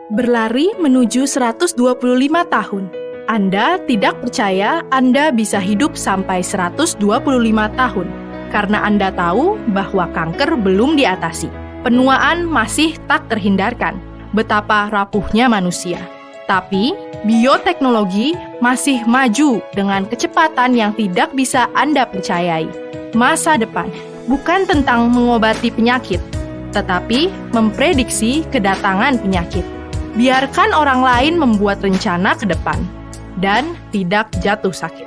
Berlari menuju 125 tahun. Anda tidak percaya Anda bisa hidup sampai 125 tahun karena Anda tahu bahwa kanker belum diatasi. Penuaan masih tak terhindarkan. Betapa rapuhnya manusia. Tapi, bioteknologi masih maju dengan kecepatan yang tidak bisa Anda percayai. Masa depan bukan tentang mengobati penyakit, tetapi memprediksi kedatangan penyakit. Biarkan orang lain membuat rencana ke depan dan tidak jatuh sakit.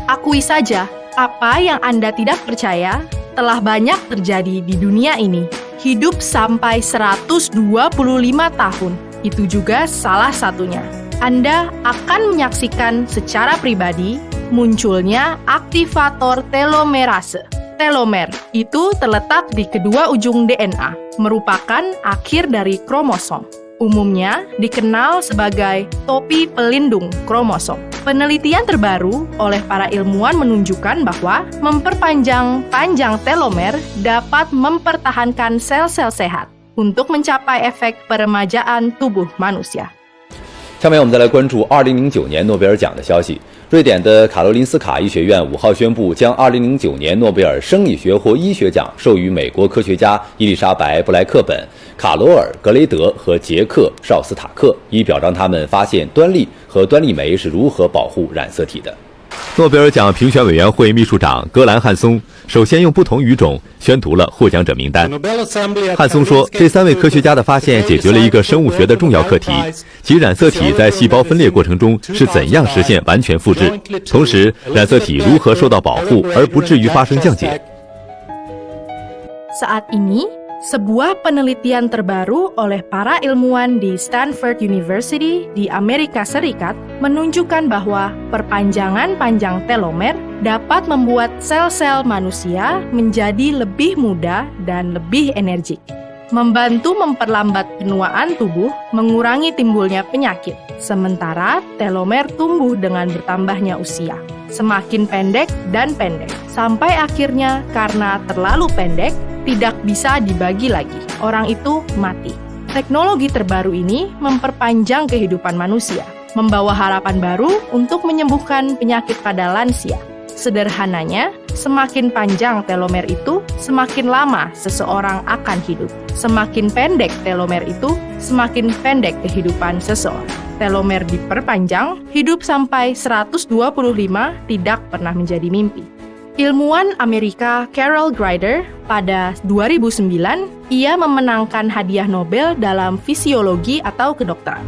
Akui saja, apa yang Anda tidak percaya telah banyak terjadi di dunia ini. Hidup sampai 125 tahun, itu juga salah satunya. Anda akan menyaksikan secara pribadi munculnya aktivator telomerase. Telomer itu terletak di kedua ujung DNA, merupakan akhir dari kromosom. Umumnya dikenal sebagai topi pelindung kromosom. Penelitian terbaru oleh para ilmuwan menunjukkan bahwa memperpanjang telomer dapat mempertahankan sel-sel sehat untuk mencapai efek peremajaan tubuh manusia. 下面我们再来关注2009年诺贝尔奖的消息。瑞典的卡罗林斯卡医学院5号宣布，将2009年诺贝尔生理学或医学奖授予美国科学家伊丽莎白·布莱克本、卡罗尔·格雷德和杰克·绍斯塔克，以表彰他们发现端粒和端粒酶是如何保护染色体的。诺贝尔奖评选委员会秘书长格兰·汉松首先用不同语种宣读了获奖者名单。汉松说，这3位科学家的发现解决了一个生物学的重要课题，即染色体在细胞分裂过程中是怎样实现完全复制，同时染色体如何受到保护而不至于发生降解。Saat ini, sebuah penelitian terbaru oleh para ilmuwan di Stanford University di Amerika Serikat menunjukkan bahwa perpanjangan panjang telomer dapat membuat sel-sel manusia menjadi lebih muda dan lebih energik, membantu memperlambat penuaan tubuh, mengurangi timbulnya penyakit. Sementara telomer tumbuh dengan bertambahnya usia, semakin pendek dan pendek, sampai akhirnya karena terlalu pendek, tidak bisa dibagi lagi. Orang itu mati. Teknologi terbaru ini memperpanjang kehidupan manusia, membawa harapan baru untuk menyembuhkan penyakit pada lansia. Sederhananya, semakin panjang telomer itu, semakin lama seseorang akan hidup. Semakin pendek telomer itu, semakin pendek kehidupan seseorang. Telomer diperpanjang, hidup sampai 125 tidak pernah menjadi mimpi. Ilmuwan Amerika Carol Greider pada 2009, ia memenangkan hadiah Nobel dalam fisiologi atau kedokteran.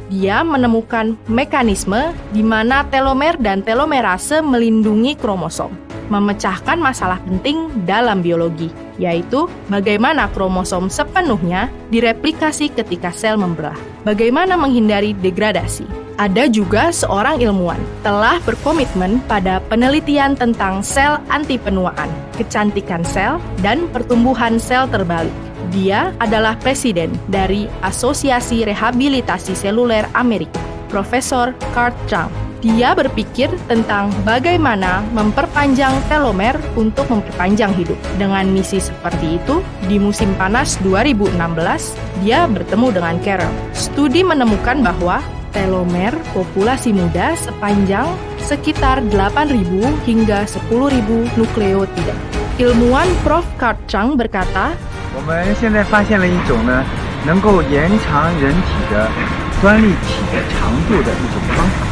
Dia menemukan mekanisme di mana telomer dan telomerase melindungi kromosom, memecahkan masalah penting dalam biologi, yaitu bagaimana kromosom sepenuhnya direplikasi ketika sel membelah, bagaimana menghindari degradasi. Ada juga seorang ilmuwan telah berkomitmen pada penelitian tentang sel anti penuaan, kecantikan sel, dan pertumbuhan sel terbalik. Dia adalah presiden dari Asosiasi Rehabilitasi Seluler Amerika, Profesor Carl Jung. Dia berpikir tentang bagaimana memperpanjang telomer untuk memperpanjang hidup. Dengan misi seperti itu, di musim panas 2016, dia bertemu dengan Carol. Studi menemukan bahwa telomer populasi muda sepanjang sekitar 8.000 hingga 10.000 nukleotida. Ilmuwan Prof. Carl Jung berkata, 我们现在发现了一种呢，能够延长人体的端粒体的长度的一种方法。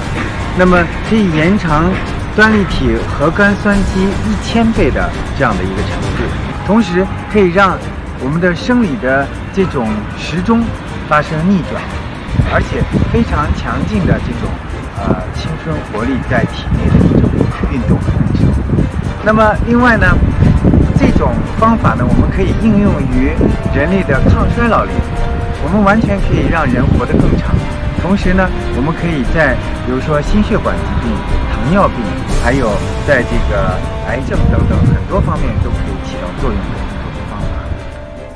那么可以延长端粒体核苷酸基1000倍的这样的一个长度，同时可以让我们的生理的这种时钟发生逆转，而且非常强劲的这种青春活力在体内的一种运动和感受。那么另外呢，这种方法呢，我们可以应用于人类的抗衰老领域，我们完全可以让人活得更长。同时呢，我们可以在比如说心血管疾病、糖尿病，还有在这个癌症等等很多方面都可以起到作用的一种方法。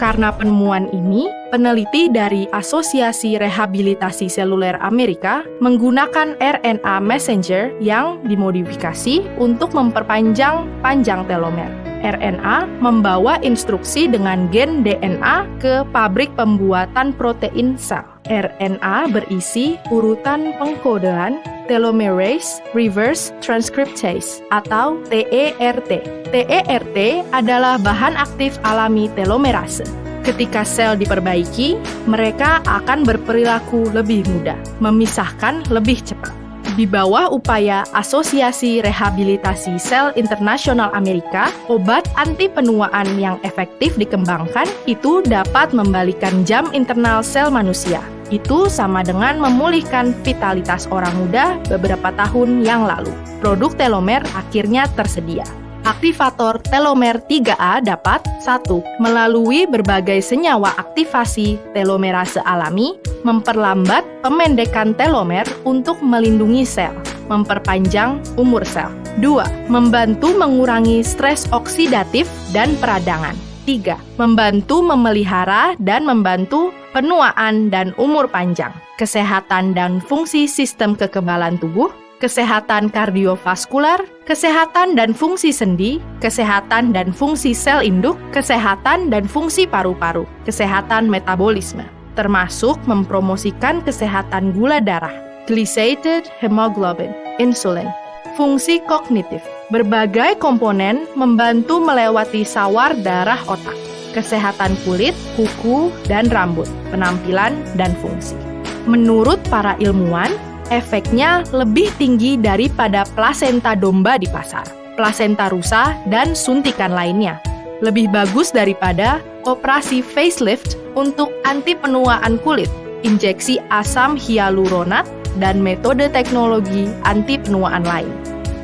Karena penemuan ini, peneliti dari Asosiasi Rehabilitasi Seluler Amerika menggunakan RNA messenger yang dimodifikasi untuk memperpanjang panjang telomer. RNA membawa instruksi dengan gen DNA ke pabrik pembuatan protein sel. RNA berisi urutan pengkodean telomerase reverse transcriptase atau TERT. TERT adalah bahan aktif alami telomerase. Ketika sel diperbaiki, mereka akan berperilaku lebih mudah, memisahkan lebih cepat. Di bawah upaya Asosiasi Rehabilitasi Sel Internasional Amerika, obat anti penuaan yang efektif dikembangkan itu dapat membalikan jam internal sel manusia. Itu sama dengan memulihkan vitalitas orang muda beberapa tahun yang lalu. Produk telomer akhirnya tersedia. Aktivator telomer 3A dapat 1. Melalui berbagai senyawa aktivasi telomerase alami, memperlambat pemendekan telomer untuk melindungi sel, memperpanjang umur sel. 2. Membantu mengurangi stres oksidatif dan peradangan. 3. Membantu memelihara dan membantu penuaan dan umur panjang, kesehatan dan fungsi sistem kekebalan tubuh, kesehatan kardiovaskular, kesehatan dan fungsi sendi, kesehatan dan fungsi sel induk, kesehatan dan fungsi paru-paru, kesehatan metabolisme, termasuk mempromosikan kesehatan gula darah, glycated hemoglobin, insulin, fungsi kognitif. Berbagai komponen membantu melewati sawar darah otak, kesehatan kulit, kuku, dan rambut, penampilan, dan fungsi. Menurut para ilmuwan, efeknya lebih tinggi daripada plasenta domba di pasar, plasenta rusa, dan suntikan lainnya. Lebih bagus daripada operasi facelift untuk anti penuaan kulit, injeksi asam hyaluronat, dan metode teknologi anti penuaan lain.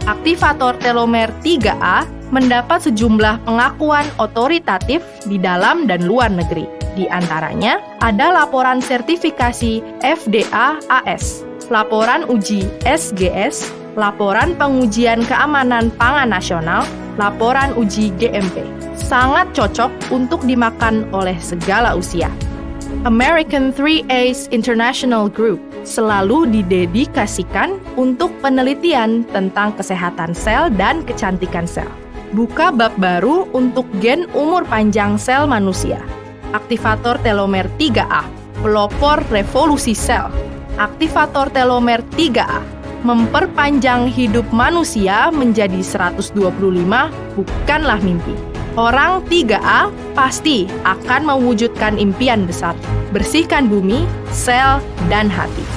Aktivator telomer 3A mendapat sejumlah pengakuan otoritatif di dalam dan luar negeri. Di antaranya ada laporan sertifikasi FDA-AS, laporan uji SGS, laporan pengujian keamanan pangan nasional, laporan uji GMP. Sangat cocok untuk dimakan oleh segala usia. American 3A's International Group selalu didedikasikan untuk penelitian tentang kesehatan sel dan kecantikan sel. Buka bab baru untuk gen umur panjang sel manusia. Aktivator telomer 3A, pelopor revolusi sel. Aktivator telomer 3A memperpanjang hidup manusia menjadi 125 bukanlah mimpi. Orang 3A pasti akan mewujudkan impian besar, bersihkan bumi, sel, dan hati.